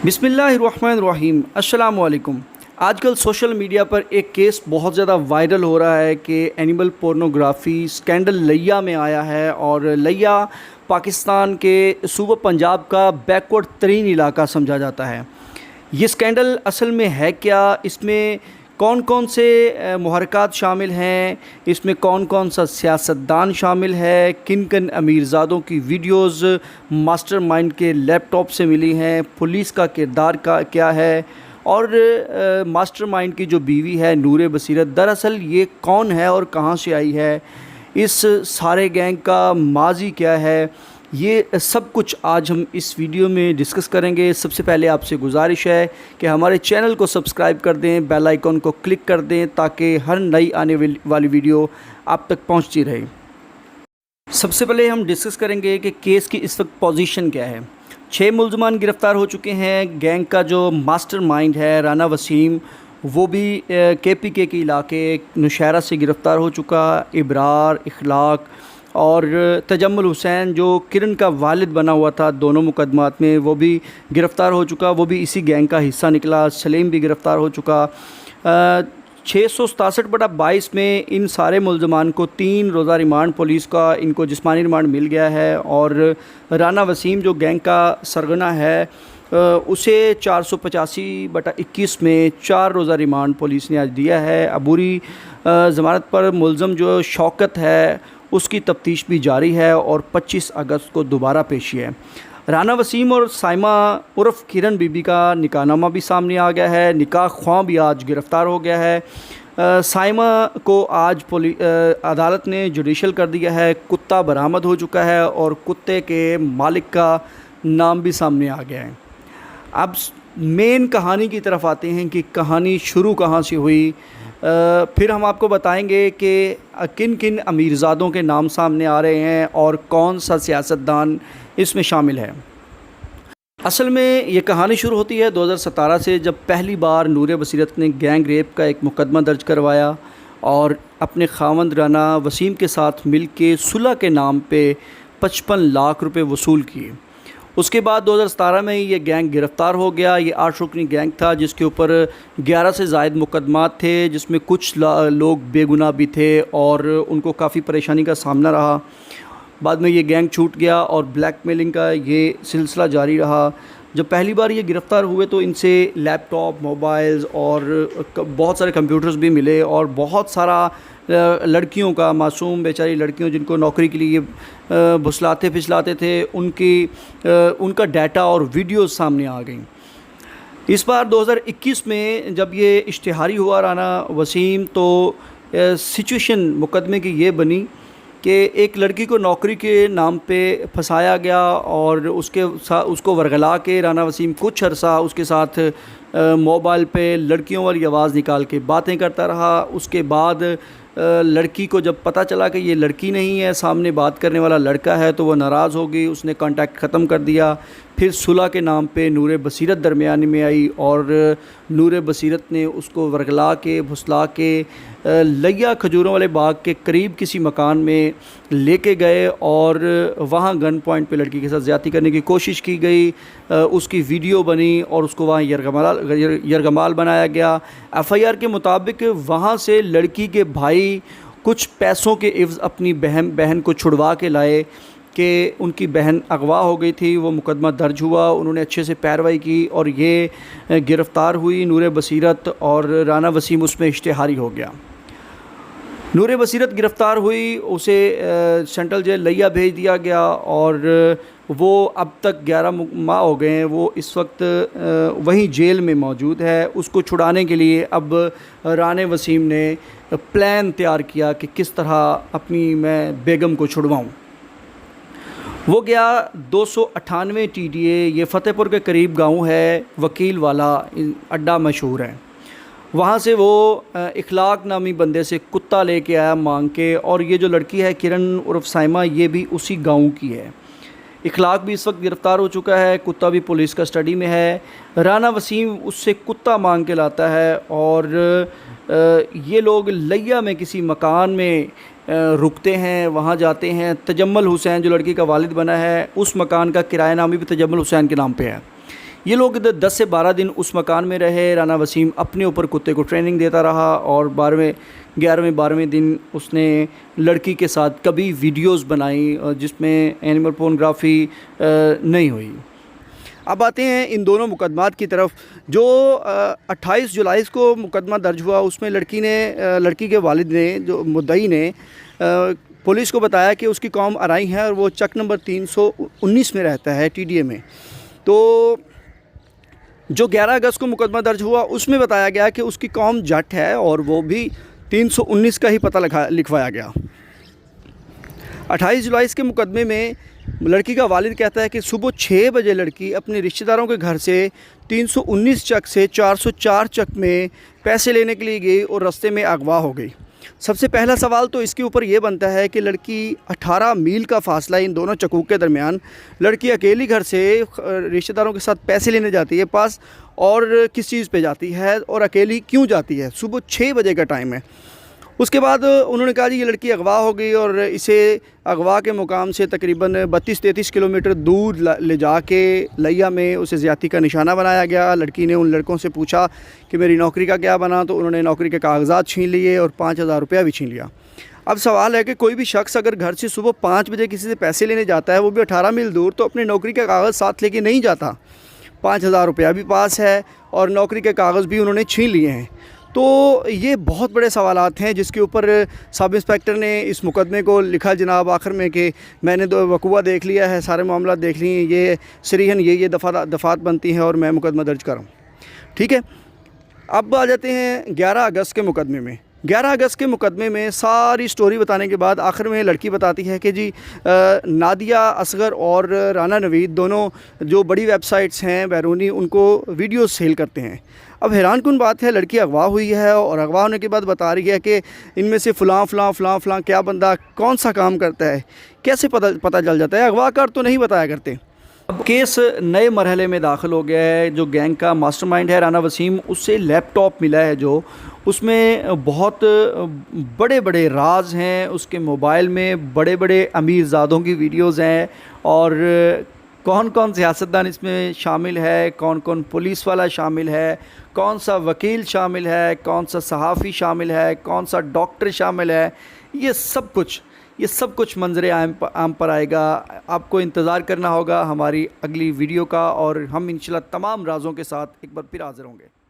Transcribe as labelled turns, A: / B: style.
A: बिस्मिल्लाहिर्रहमानिर्रहीम अस्सलाम वालेकुम। आजकल सोशल मीडिया पर एक केस बहुत ज़्यादा वायरल हो रहा है कि एनिमल पोर्नोग्राफ़ी स्कैंडल लिया में आया है और लिया पाकिस्तान के सूबा पंजाब का बैकवर्ड तरीन इलाका समझा जाता है। ये स्कैंडल असल में है क्या? इसमें कौन कौन से मुहरकात शामिल हैं? इसमें कौन कौन सा सियासतदान शामिल है? किन किन अमीरज़ादों की वीडियोस मास्टरमाइंड के लैपटॉप से मिली हैं? पुलिस का किरदार का क्या है? और मास्टरमाइंड की जो बीवी है नूरे बसीरत, दरअसल ये कौन है और कहाँ से आई है? इस सारे गैंग का माजी क्या है? ये सब कुछ आज हम इस वीडियो में डिस्कस करेंगे। सबसे पहले आपसे गुजारिश है कि हमारे चैनल को सब्सक्राइब कर दें, बेल आइकन को क्लिक कर दें ताकि हर नई आने वाली वीडियो आप तक पहुंचती रहे। सबसे पहले हम डिस्कस करेंगे कि केस की इस वक्त पोजीशन क्या है। 6 मुल्ज़मान गिरफ़्तार हो चुके हैं। गैंग का जो मास्टरमाइंड है राना वसीम, वो भी KPK के इलाके नौशहरा से गिरफ़्तार हो चुका। इब्रार, इखलाक और तजम्मुल हुसैन जो किरण का वालिद बना हुआ था दोनों मुकदमात में, वो भी गिरफ़्तार हो चुका। वो भी इसी गैंग का हिस्सा निकला। सलीम भी गिरफ़्तार हो चुका। 667/22 में इन सारे मुल्ज़मान को 3 रोज़ा रिमांड पुलिस का इनको जिस्मानी रिमांड मिल गया है। और राना वसीम जो गैंग का सरगना है उसे 485/21 में 4 रोज़ा रिमांड पुलिस ने आज दिया है। अबूरी ज़मानत पर मुल्ज़म जो शौकत है उसकी तफ्तीश भी जारी है और 25 अगस्त को दोबारा पेशी है। राना वसीम और साइमा उर्फ़ किरण बीबी का निकाहनामा भी सामने आ गया है। निकाह ख्वां भी आज गिरफ़्तार हो गया है। साइमा को आज अदालत ने जुडिशल कर दिया है। कुत्ता बरामद हो चुका है और कुत्ते के मालिक का नाम भी सामने आ गया है। अब मेन कहानी की तरफ आते हैं कि कहानी शुरू कहाँ से हुई। फिर हम आपको बताएंगे कि किन किन अमीरज़ादों के नाम सामने आ रहे हैं और कौन सा सियासतदान इसमें शामिल है। असल में ये कहानी शुरू होती है 2017 से, जब पहली बार नूरे बसीरत ने गैंग रेप का एक मुकदमा दर्ज करवाया और अपने खावंद राना वसीम के साथ मिल के सुलह के नाम पे 55 लाख रुपए वसूल किए। उसके बाद 2017 में ये गैंग गिरफ़्तार हो गया। ये 8 रुकनी गैंग था जिसके ऊपर 11 से ज़ायद मुकदमात थे, जिसमें कुछ लोग बेगुनाह भी थे और उनको काफ़ी परेशानी का सामना रहा। बाद में ये गैंग छूट गया और ब्लैकमेलिंग का ये सिलसिला जारी रहा। जब पहली बार ये गिरफ़्तार हुए तो इनसे लैपटॉप, मोबाइल्स और बहुत सारे कंप्यूटर्स भी मिले और बहुत सारा लड़कियों का, मासूम बेचारी लड़कियों जिनको नौकरी के लिए भुसलाते फिसलाते थे, उनका डाटा और वीडियोस सामने आ गई। इस बार 2021 में जब ये इश्तिहारी हुआ राना वसीम, तो सिचुएशन मुकदमे की ये बनी कि एक लड़की को नौकरी के नाम पे फंसाया गया और उसको वरगला के राना वसीम कुछ अरसा उसके साथ मोबाइल पे लड़कियों वाली आवाज़ निकाल के बातें करता रहा। उसके बाद लड़की को जब पता चला कि ये लड़की नहीं है, सामने बात करने वाला लड़का है, तो वो नाराज़ हो गई। उसने कांटेक्ट ख़त्म कर दिया। फिर सुलह के नाम पे नूरे बसीरत दरमियान में आई और नूरे बसीरत ने उसको वरगला के भुसला के लिया खजूरों वाले बाग के करीब किसी मकान में लेके गए और वहाँ गन पॉइंट पे लड़की के साथ ज़्यादती करने की कोशिश की गई। उसकी वीडियो बनी और उसको वहाँ यरगमाल बनाया गया। FIR के मुताबिक वहाँ से लड़की के भाई कुछ पैसों के इव्ज़ अपनी बहन को छुड़वा के लाए कि उनकी बहन अगवा हो गई थी। वो मुकदमा दर्ज हुआ, उन्होंने अच्छे से पैरवाई की और ये गिरफ़्तार हुई नूरे बसीरत और राना वसीम उसमें इश्तिहारी हो गया। नूरे बसीरत गिरफ़्तार हुई, उसे सेंट्रल जेल लिया भेज दिया गया और वो अब तक 11 माह हो गए हैं। वो इस वक्त वहीं जेल में मौजूद है। उसको छुड़ाने के लिए अब राना वसीम ने प्लान तैयार किया कि किस तरह अपनी मैं बेगम को छुड़वाऊँ। वो गया 298 TDA, ये फ़तेहपुर के करीब गांव है, वकील वाला अड्डा मशहूर है। वहाँ से वो इखलाक नामी बंदे से कुत्ता लेके आया मांग के, और ये जो लड़की है किरण उर्फ़ साइमा, ये भी उसी गांव की है। इखलाक भी इस वक्त गिरफ़्तार हो चुका है। कुत्ता भी पुलिस कस्टडी में है। राना वसीम उससे कुत्ता मांग के लाता है और ये लोग लिया में किसी मकान में रुकते हैं, वहाँ जाते हैं। तजम्मुल हुसैन जो लड़की का वालिद बना है, उस मकान का किरायानामा भी तजम्मुल हुसैन के नाम पे है। ये लोग 10 से 12 दिन उस मकान में रहे। राना वसीम अपने ऊपर कुत्ते को ट्रेनिंग देता रहा और 11वें दिन उसने लड़की के साथ कभी वीडियोस बनाई जिसमें एनिमल पोर्नोग्राफी नहीं हुई। अब आते हैं इन दोनों मुकदमात की तरफ। जो 28 जुलाई को मुकदमा दर्ज हुआ, उसमें लड़की के वालिद ने, जो मुद्दई ने, पुलिस को बताया कि उसकी कौम अराई है और वो चक नंबर 319 में रहता है, TDA में। तो जो 11 अगस्त को मुकदमा दर्ज हुआ उसमें बताया गया कि उसकी कौम जट है और वो भी 319 का ही पता लिखवाया गया। 28 जुलाई के मुकदमे में लड़की का वालिद कहता है कि सुबह 6 बजे लड़की अपने रिश्तेदारों के घर से 319 चक से 404 चक में पैसे लेने के लिए गई और रास्ते में अगवा हो गई। सबसे पहला सवाल तो इसके ऊपर ये बनता है कि लड़की 18 मील का फासला इन दोनों चकूक के दरमियान, लड़की अकेली घर से रिश्तेदारों के साथ पैसे लेने जाती है पास, और किस चीज़ पे जाती है और अकेली क्यों जाती है? सुबह 6 बजे का टाइम है। उसके बाद उन्होंने कहा जी ये लड़की अगवा हो गई और इसे अगवा के मुकाम से तकरीबन 32-33 किलोमीटर दूर ले जा के लिया में उसे ज़्यादती का निशाना बनाया गया। लड़की ने उन लड़कों से पूछा कि मेरी नौकरी का क्या बना, तो उन्होंने नौकरी के कागजात छीन लिए और 5,000 रुपया भी छीन लिया। अब सवाल है कि कोई भी शख्स अगर घर से सुबह 5 बजे किसी से पैसे लेने जाता है, वो भी 18 मील दूर, तो अपनी नौकरी के कागज़ साथ लेके नहीं जाता। 5,000 रुपया भी पास है और नौकरी के कागज़ भी उन्होंने छीन लिए हैं। तो ये बहुत बड़े सवालात हैं जिसके ऊपर सब इंस्पेक्टर ने इस मुकदमे को लिखा जनाब आखिर में कि मैंने तो वकूआ देख लिया है, सारे मामला देख लिए, ये सरीहन ये दफ़ात बनती हैं और मैं मुकदमा दर्ज कर रहा हूँ। ठीक है, अब आ जाते हैं 11 अगस्त के मुकदमे में। 11 अगस्त के मुकदमे में सारी स्टोरी बताने के बाद आखिर में लड़की बताती है कि जी नादिया असगर और राना नवीद दोनों जो बड़ी वेबसाइट्स हैं बैरूनी, उनको वीडियो सेल करते हैं। अब हैरान कुन बात है, लड़की अगवा हुई है और अगवा होने के बाद बता रही है कि इनमें से फ़लाँ क्या बंदा कौन सा काम करता है। कैसे पता चल जाता है? अगवाकार तो नहीं बताया करते। अब केस नए मरहले में दाखिल हो गया है। जो गैंग का मास्टरमाइंड है राना वसीम, उससे लैपटॉप मिला है जो उसमें बहुत बड़े बड़े राज हैं। उसके मोबाइल में बड़े बड़े अमीरज़ादों की वीडियोज़ हैं और कौन कौन सियासतदान इसमें शामिल है, कौन कौन पुलिस वाला शामिल है, कौन सा वकील शामिल है, कौन सा सहाफ़ी शामिल है, कौन सा डॉक्टर शामिल है, ये सब कुछ मंजरे आम पर आएगा। आपको इंतज़ार करना होगा हमारी अगली वीडियो का और हम इंशाल्लाह तमाम राज़ों के साथ एक बार फिर हाज़िर होंगे।